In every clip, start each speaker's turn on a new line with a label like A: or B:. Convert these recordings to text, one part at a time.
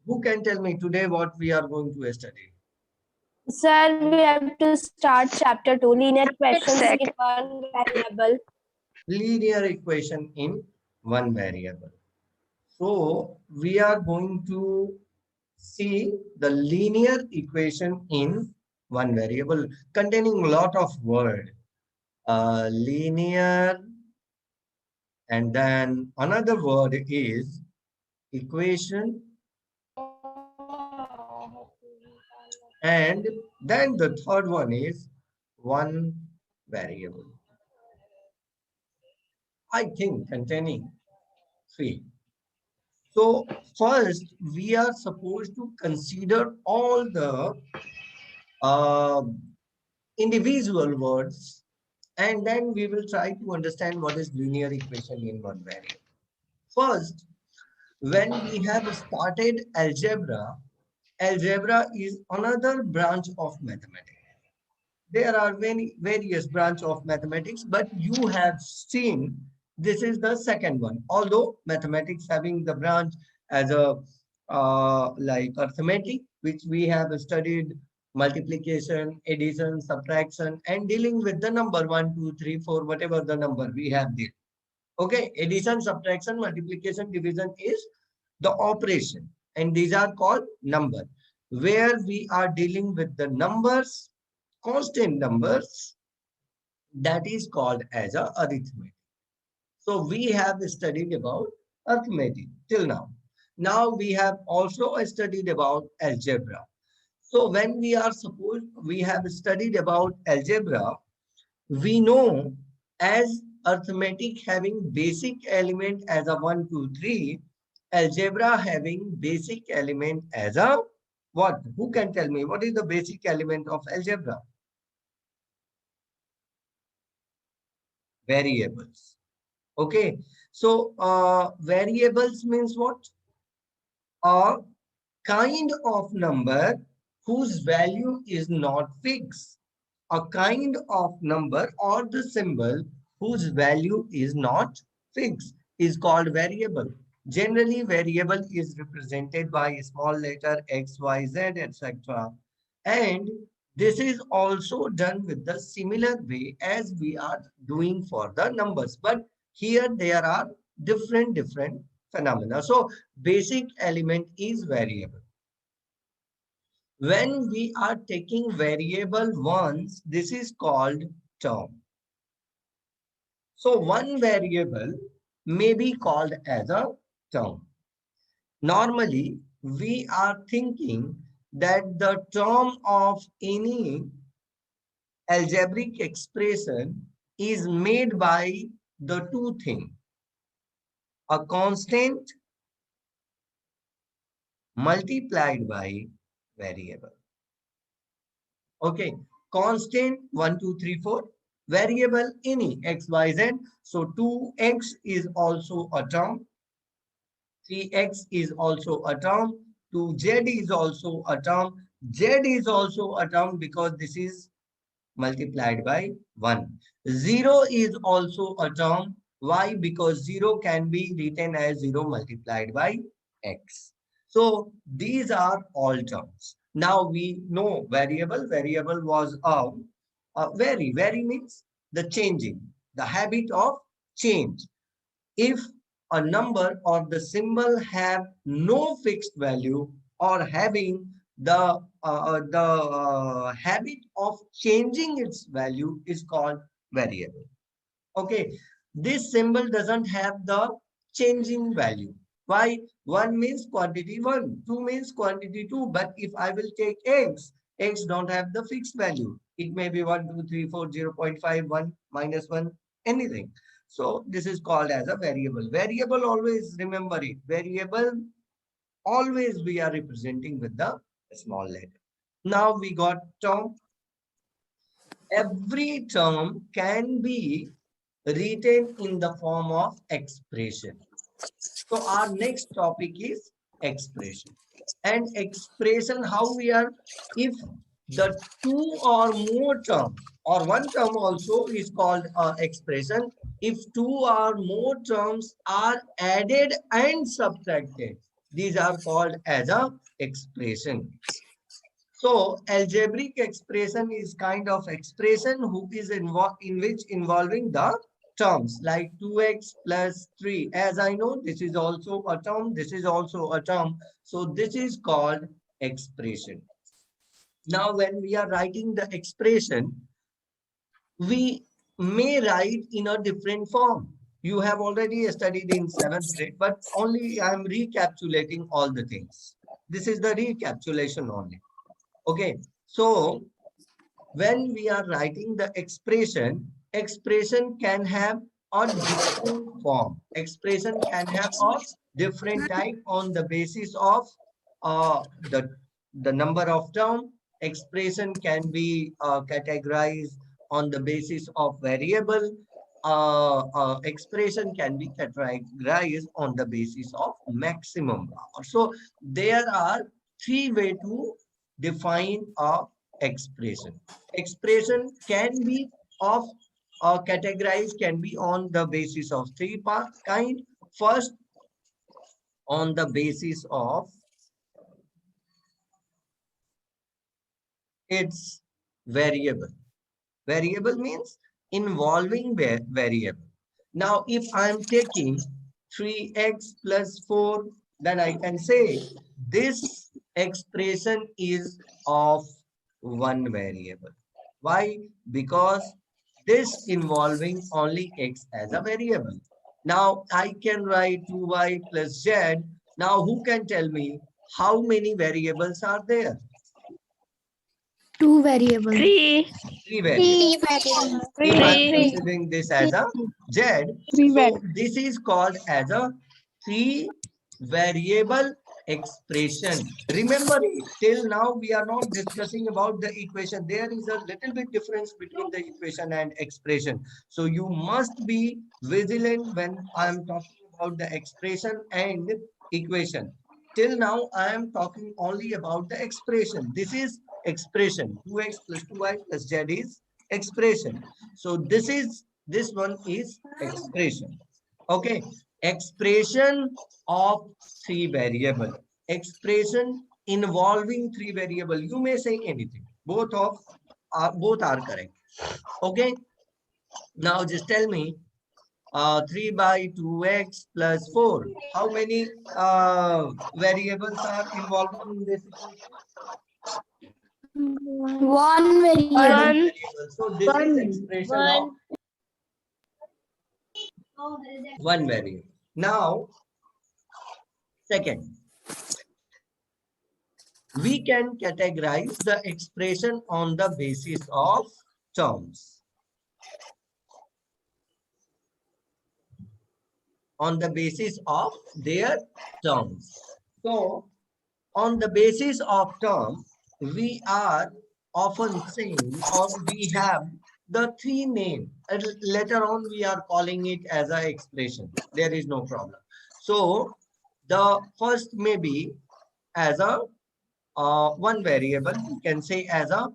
A: Who can tell me today what we are going to study?
B: Sir, we have to start chapter 2, linear questions
C: Second.
B: in one variable.
A: Linear equation in one variable. So we are going to see the linear equation in one variable containing a lot of word. Linear, and then another word is equation, and then the third one is one variable. I think containing three. So first we are supposed to consider all the uh, individual words, and then we will try to understand what is linear equation in one variable. First, when we have started algebra, algebra is another branch of mathematics. There are many various branch of mathematics, but you have seen this is the second one. Although mathematics having the branch as a like arithmetic, which we have studied multiplication, addition, subtraction, and dealing with the number 1, 2, 3, 4, whatever the number we have there. Okay, addition, subtraction, multiplication, division is the operation, and these are called number. Where we are dealing with the numbers, constant numbers, that is called as a arithmetic. So we have studied about arithmetic till now. Now we have also studied about algebra. So when we are supposed, we have studied about algebra, we know as arithmetic having basic element as a 1, 2, 3, algebra having basic element as a what? Who can tell me what is the basic element of algebra? Variables. Okay. So variables means what? A kind of number whose value is not fixed. A kind of number or the symbol whose value is not fixed is called variable. Generally, variable is represented by a small letter x, y, z, etc. And this is also done with the similar way as we are doing for the numbers. But here there are different phenomena. So basic element is variable. When we are taking variable ones, this is called term. So one variable may be called as a term. Normally, we are thinking that the term of any algebraic expression is made by the two things, a constant multiplied by variable. Okay, constant 1, 2, 3, 4, variable any x, y, z. So 2x is also a term, 3x is also a term, 2z is also a term, z is also a term because this is multiplied by 1. 0 is also a term. Why? Because 0 can be written as 0 multiplied by x. So these are all terms. Now we know variable. Variable was vary. Vary means the changing, the habit of change. If a number or the symbol have no fixed value or having the habit of changing its value is called variable. Okay, this symbol doesn't have the changing value. Why? 1 means quantity 1, 2 means quantity 2. But if I will take x, x don't have the fixed value. It may be 1, 2, 3, 4, 0.5, 1, -1, anything. So this is called as a variable. Variable, always remember it. Variable, always we are representing with the small letter. Now we got term. Every term can be written in the form of expression. So our next topic is expression. And expression, how we are, if the two or more term or one term also is called expression. If two or more terms are added and subtracted, These are called as a expression. So algebraic expression is kind of expression who is in which involving the terms like 2x plus 3. As I know, this is also a term, this is also a term. So this is called expression. Now, when we are writing the expression, we may write in a different form. You have already studied in 7th grade, but only I am recapitulating all the things. This is the recapitulation only. Okay, so when we are writing the expression, expression can have a different form. Expression can have a different type on the basis of the number of term. Expression can be categorized on the basis of variable. Expression can be categorized on the basis of maximum power. So there are three ways to define a expression. Expression can be of categorized, can be on the basis of three kind. First, on the basis of its variable. Variable means involving variable. Now, if I am taking 3x plus 4, then I can say this expression is of one variable. Why? Because this involving only x as a variable. Now, I can write 2y plus z. Now, who can tell me how many variables are there?
C: Two variables.
B: Three.
A: Three variables. If I'm
B: Three.
A: considering this as a z, so this is called as a three variable expression. Remember, till now we are not discussing about the equation. There is a little bit difference between the equation and expression. So you must be vigilant when I am talking about the expression and equation. Till now, I am talking only about the expression. This is expression. 2x plus 2y plus z is expression. So this one is expression. Okay. Expression of three variable. Expression involving three variable. You may say anything. Both are correct. Okay. Now just tell me 3 by 2x plus 4. How many variables are involved in this equation?
C: One variable.
A: One variable. So this is expression of one variable. Now, second, we can categorize the expression on the basis of terms. On the basis of their terms. So, on the basis of term, we are often saying, or we have the three names. Later on, we are calling it as an expression. There is no problem. So, the first may be as a one variable. We can say as a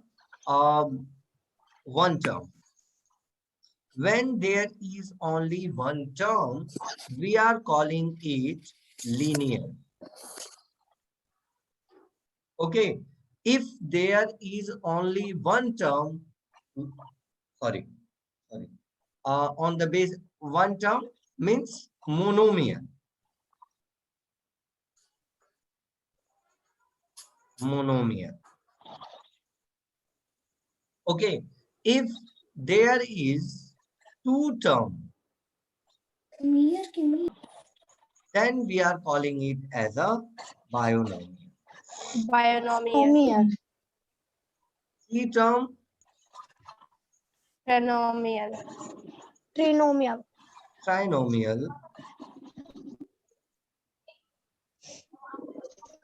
A: one term. When there is only one term, we are calling it linear. Okay, if there is only one term, sorry, on the base, one term means monomial. Monomial. Okay, if there is two terms, then we are calling it as a binomial.
B: Binomial.
A: Three term,
B: Trinomial.
A: trinomial,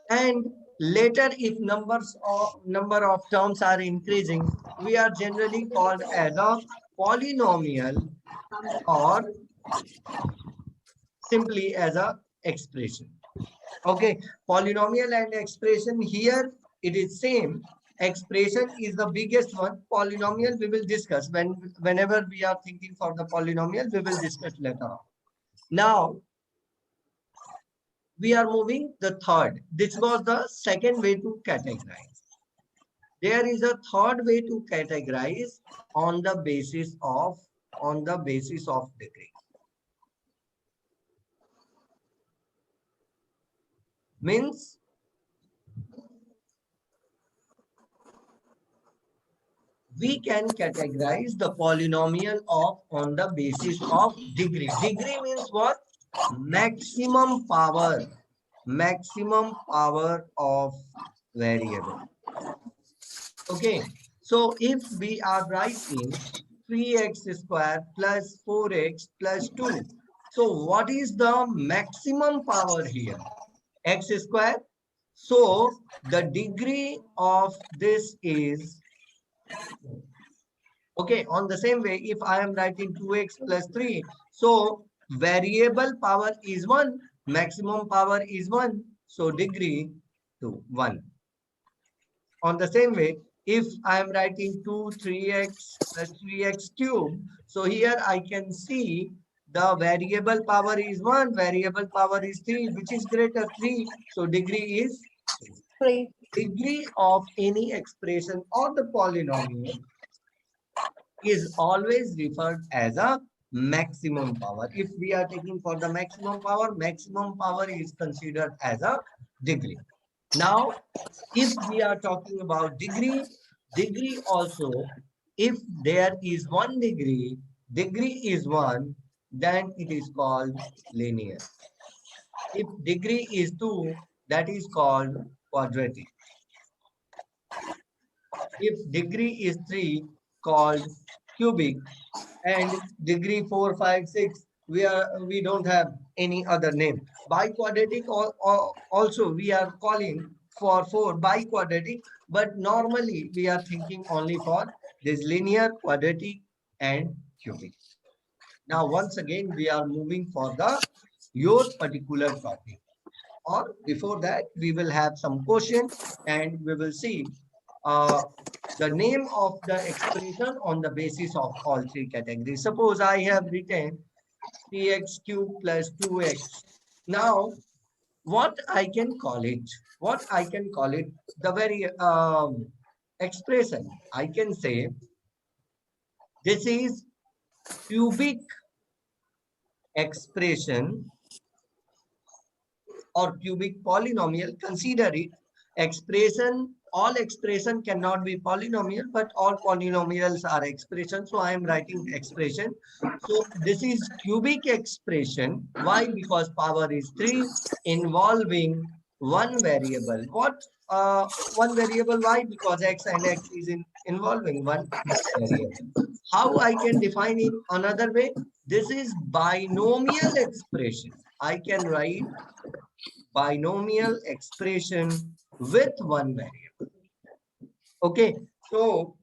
A: and later if number of terms are increasing, we are generally called as a polynomial or simply as a expression. Okay, polynomial and expression, here it is same. Expression is the biggest one. Polynomial we will discuss whenever we are thinking for the polynomial, we will discuss later on. Now, we are moving the third. This was the second way to categorize. There is a third way to categorize on the basis of degree. Means we can categorize the polynomial on the basis of degree. Degree means what? Maximum power of variable. Okay, so if we are writing 3x square plus 4x plus 2, so what is the maximum power here? X square. So the degree of this is, okay, on the same way, if I am writing 2x plus 3, so variable power is 1, maximum power is 1, so degree to 1. On the same way, if I am writing 3x plus 3x cube, so here I can see the variable power is 1, variable power is 3, which is greater 3, so degree is
B: 3.
A: Degree of any expression or the polynomial is always referred as a maximum power. If we are taking for the maximum power is considered as a degree. Now, if we are talking about degree also, if there is 1 degree is 1, then it is called linear. If degree is 2, that is called quadratic. If degree is 3, called cubic, and degree 4, 5, 6, we don't have any other name. Biquadratic also we are calling for 4 biquadratic, but normally we are thinking only for this linear, quadratic, and cubic. Now once again we are moving for your particular topic. Or before that, we will have some question and we will see the name of the expression on the basis of all 3 categories. Suppose I have written 3x cube plus 2x. Now, what I can call it? The very expression. I can say this is cubic expression or cubic polynomial. Consider it expression. All expression cannot be polynomial, but all polynomials are expression. So I am writing expression. So this is cubic expression. Why? Because power is 3 involving 1 variable. What? 1 variable. Why? Because x and x is involving 1 variable. How I can define it another way? This is binomial expression. I can write binomial expression with 1 variable. Okay, so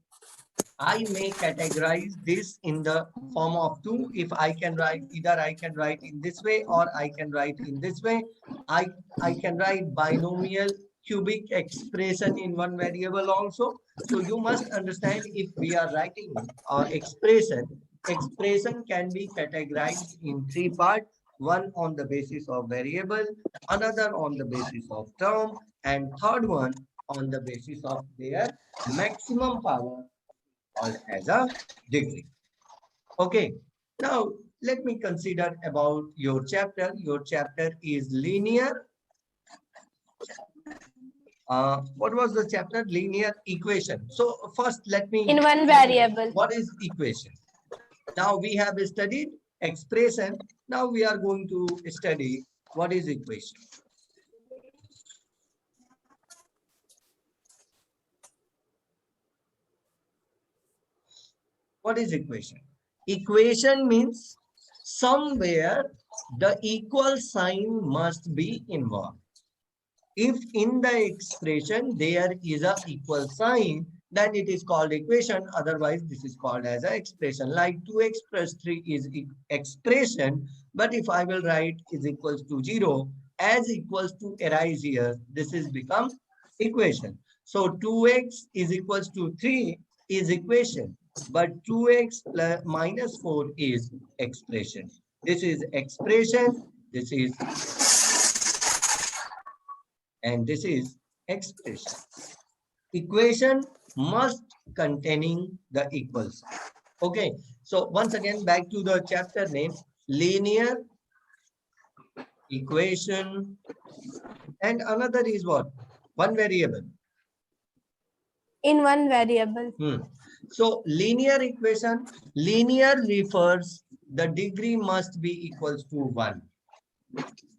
A: I may categorize this in the form of 2. If I can write, either I can write in this way or I can write in this way. I can write binomial cubic expression in 1 variable also. So you must understand, if we are writing expression can be categorized in 3 parts. One on the basis of variable, another on the basis of term, and third one on the basis of their maximum power, called as a degree. Okay, now let me consider about your chapter. Your chapter is linear. What was the chapter? Linear equation. So first let me
B: In 1 variable.
A: What is equation? Now we have studied expression. Now we are going to study what is equation. What is equation? Equation means somewhere the equal sign must be involved. If in the expression there is a equal sign, then it is called equation. Otherwise, this is called as an expression. Like 2x plus 3 is expression. But if I will write is equals to 0, as equals to arise here, this is become equation. So 2x is equals to 3 is equation. But 2x plus minus 4 is expression. This is expression. This is and this is expression. Equation must containing the equal sign. Okay, so once again back to the chapter name, linear equation, and another is what? One variable.
B: In one variable.
A: So linear equation, linear refers the degree must be equals to 1.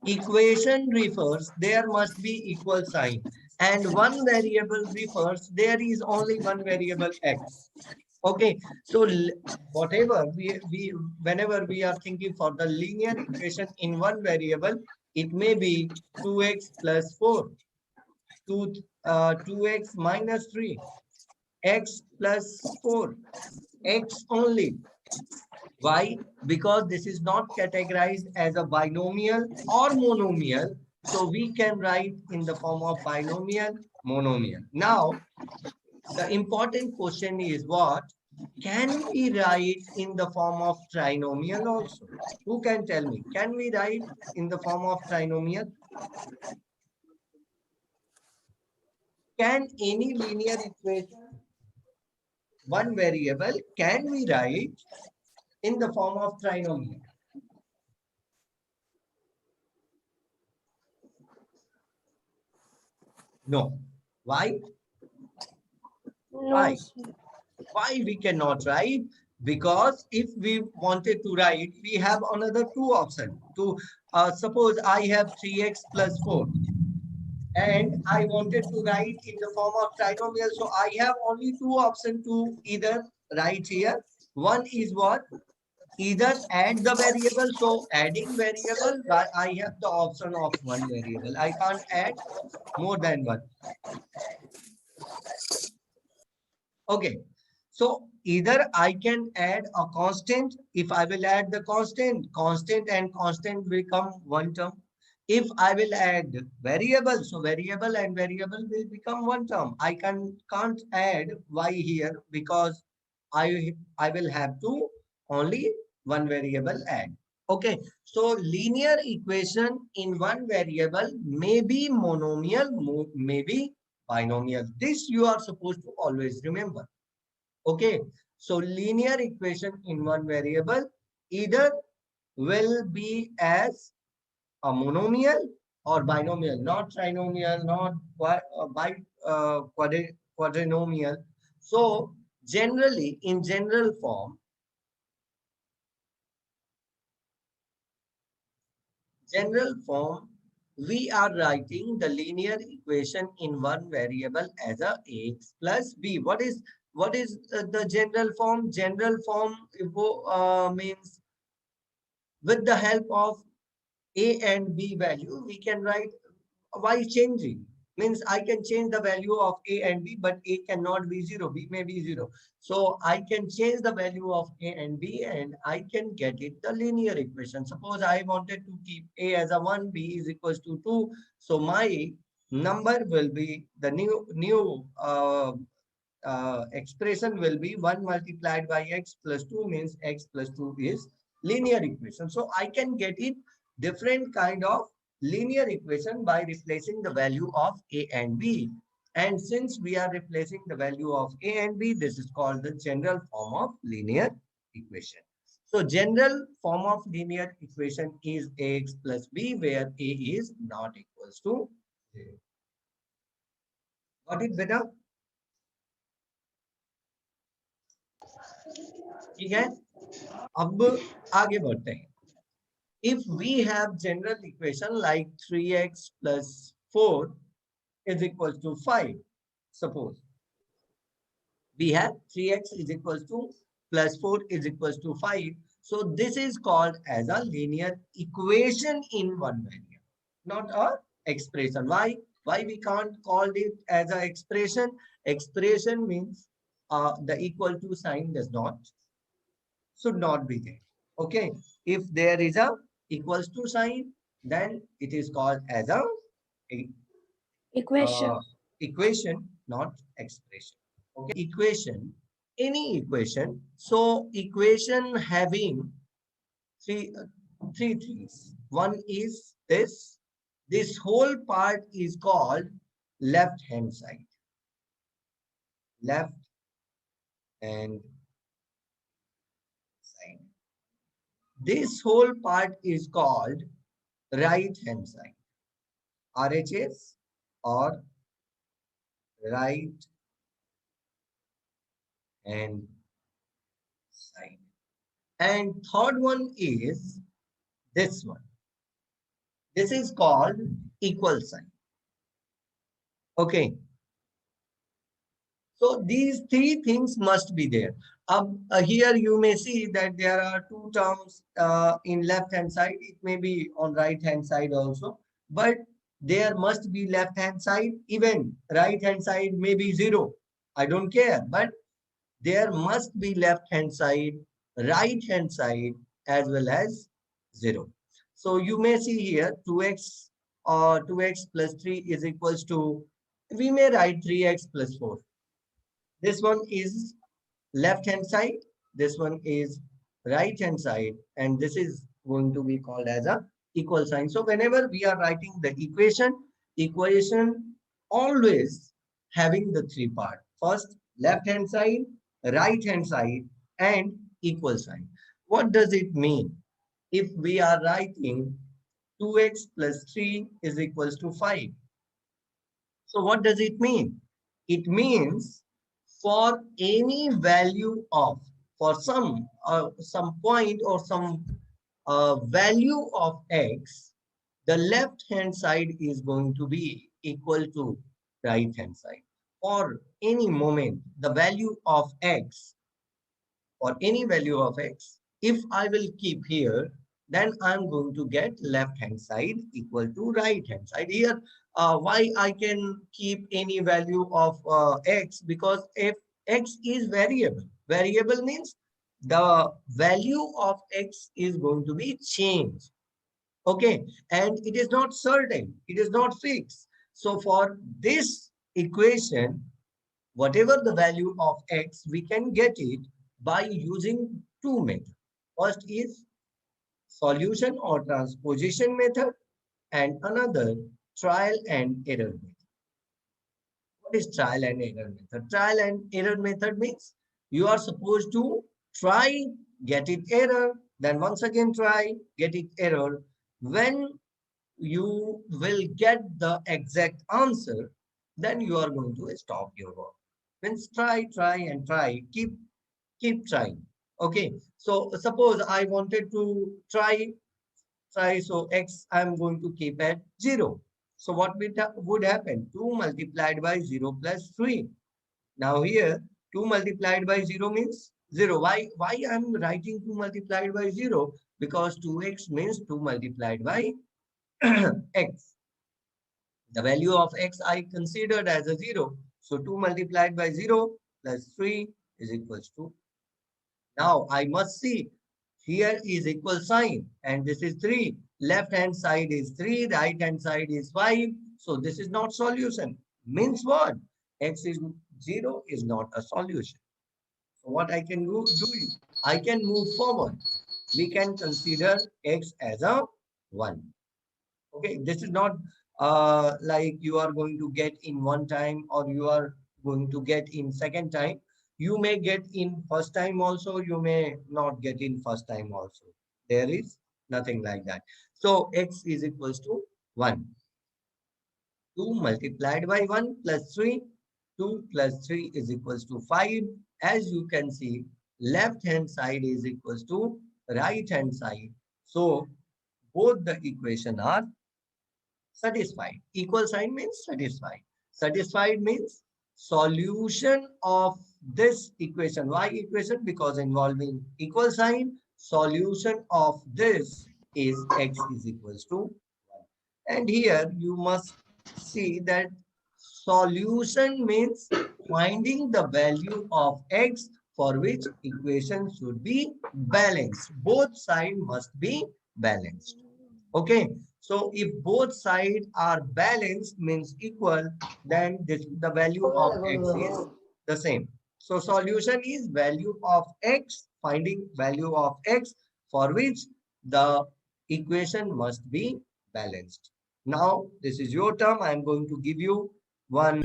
A: Equation refers there must be equal sign, and one variable refers there is only one variable x. Okay, so whatever whenever we are thinking for the linear equation in one variable, it may be 2x plus 4, 2x minus 3, x plus 4, x only. Why? Because this is not categorized as a binomial or monomial. So we can write in the form of binomial, monomial. Now, the important question is what? Can we write in the form of trinomial also? Who can tell me? Can we write in the form of trinomial? Can any linear equation, one variable, can we write in the form of trinomial? No. Why?
B: No,
A: Why?
B: sir.
A: Why we cannot write? Because if we wanted to write, we have another two options. To suppose I have 3x plus 4, and I wanted to write in the form of trinomial. So I have only two options to either write here. One is what? Either add the variable. So adding variable, I have the option of one variable. I can't add more than one. Okay. So either I can add a constant. If I will add the constant, constant and constant become one term. If I will add variable, so variable and variable will become one term. I can't add y here because I will have to only one variable add. Okay, so linear equation in one variable may be monomial, may be binomial. This you are supposed to always remember. Okay, so linear equation in one variable either will be as a monomial or binomial, not trinomial, not quadrinomial. So generally, in general form, we are writing the linear equation in one variable as a x plus b. What is the general form? General form means with the help of a and b value, we can write while changing. Means I can change the value of a and b, but a cannot be 0, b may be 0. So I can change the value of a and b and I can get it the linear equation. Suppose I wanted to keep a as a 1, b is equals to 2. So my number will be the new expression will be 1 multiplied by x plus 2 means x plus 2 is linear equation. So I can get it different kind of linear equation by replacing the value of a and b. And since we are replacing the value of a and b, this is called the general form of linear equation. So general form of linear equation is ax plus b, where a is not equals to 0. Got it better? ठीक है? अब आगे बढ़ते हैं. If we have general equation like 3x plus 4 is equal to 5, suppose we have 3x is equal to plus 4 is equal to 5. So this is called as a linear equation in one variable, not a expression. Why we can't call it as an expression? Expression means the equal to sign should not be there. Okay, if there is a equals to sign, then it is called as a
B: Equation.
A: equation, not expression. Okay, equation, any equation. So equation having three things. One is this, This whole part is called left hand side. Left hand side. This whole part is called right hand side. RHS or right hand side. And third one is this one. This is called equal sign. Okay. So these three things must be there. Here you may see that there are two terms in left hand side. It may be on right hand side also, but there must be left hand side. Even right hand side may be 0. I don't care, but there must be left hand side, right hand side as well as 0. So you may see here 2x or 2x plus 3 is equals to, we may write 3x plus 4. This one is left hand side, this one is right hand side, and this is going to be called as a equal sign. So whenever we are writing the equation always having the three part. First, left hand side, right hand side, and equal sign. What does it mean? If we are writing 2x plus 3 is equals to 5. So what does it mean? It means for any value of, for some point or some value of x, the left hand side is going to be equal to right hand side. For any moment, the value of x, for any value of x, if I will keep here, then I'm going to get left hand side equal to right hand side. Here, why I can keep any value of x? Because if x is variable, variable means the value of x is going to be changed. Okay, and it is not certain, it is not fixed. So for this equation, whatever the value of x, we can get it by using two methods. First is solution or transposition method, and another trial and error method. What is trial and error method? Trial and error method means you are supposed to try, get it error, then once again try, get it error. When you will get the exact answer, then you are going to stop your work. Means try, and try, keep trying. Okay, so suppose I wanted to try, so x I'm going to keep at 0. So what would happen? 2 multiplied by 0 plus 3. Now here 2 multiplied by 0 means 0. Why I'm writing 2 multiplied by 0? Because 2x means 2 multiplied by x. The value of x I considered as a 0. So 2 multiplied by 0 plus 3 is equals to. Now I must see here is equal sign and this is 3. Left hand side is 3, right hand side is 5. So this is not solution. Means what? X is 0 is not a solution. So what I can do is I can move forward. We can consider x as a 1. Okay, this is not like you are going to get in one time or you are going to get in second time. You may get in first time also, you may not get in first time also. There is nothing like that. So x is equals to 1. 2 multiplied by 1 plus 3. 2 plus 3 is equals to 5. As you can see, left hand side is equals to right hand side. So both the equation are satisfied. Equal sign means satisfied. Satisfied means solution of this equation. Why equation? Because involving equal sign, solution of this is x is equals to 1. And here you must see that solution means finding the value of x for which equation should be balanced. Both sides must be balanced. Okay, so if both sides are balanced means equal, then the value of x is the same. So solution is value of x, finding value of x for which the equation must be balanced. Now, this is your term. I am going to give you one